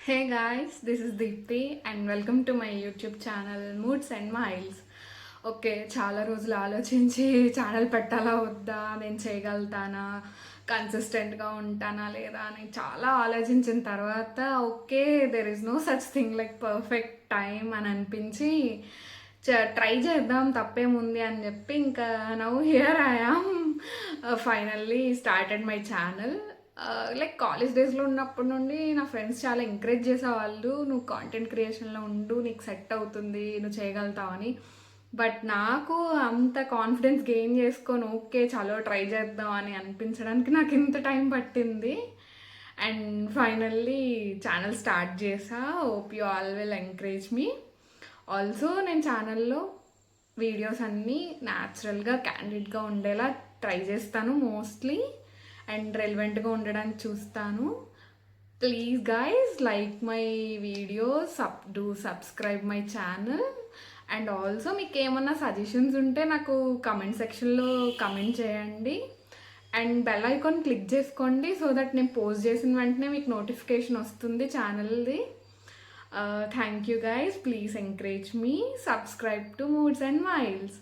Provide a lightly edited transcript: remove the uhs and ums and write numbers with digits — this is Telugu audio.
Hey guys, this is Deepti and welcome to my YouTube channel Moods and Miles. Okay, చాలా రోజులు ఆలోచించి ఛానల్ పెట్టాలా వద్దా, నేను చేయగలుగుతానా, కన్సిస్టెంట్గా ఉంటానా లేదా అని చాలా ఆలోచించిన తర్వాత okay, there is no such thing like perfect time అని అనిపించి ట్రై చేద్దాం తప్పేముంది అని చెప్పి ఇంకా now here I am finally started my channel. Like college డేస్లో ఉన్నప్పటి నుండి నా ఫ్రెండ్స్ చాలా ఎంకరేజ్ చేసేవాళ్ళు, నువ్వు కాంటెంట్ క్రియేషన్లో ఉండు, నీకు సెట్ అవుతుంది, నువ్వు చేయగలుగుతావు అని. బట్ నాకు అంత కాన్ఫిడెన్స్ గెయిన్ చేసుకొని ఓకే చలో ట్రై చేద్దాం అని అనిపించడానికి నాకు ఇంత టైం పట్టింది. అండ్ ఫైనల్లీ ఛానల్ స్టార్ట్ చేసా. Hope you all will encourage me. Also నేను ఛానల్లో వీడియోస్ అన్నీ న్యాచురల్గా క్యాండిడ్గా ఉండేలా ట్రై చేస్తాను మోస్ట్లీ, అండ్ రెలవెంట్గా ఉండడానికి చూస్తాను. Please guys like my videos, do subscribe my channel. And also మీకు ఏమన్నా సజెషన్స్ ఉంటే నాకు కమెంట్ సెక్షన్లో కమెంట్ చేయండి. అండ్ బెల్ ఐకాన్ క్లిక్ చేసుకోండి సో దట్ నేను పోస్ట్ చేసిన వెంటనే మీకు నోటిఫికేషన్ వస్తుంది ఛానల్ది. Thank you guys, please encourage me, subscribe to Moods and miles.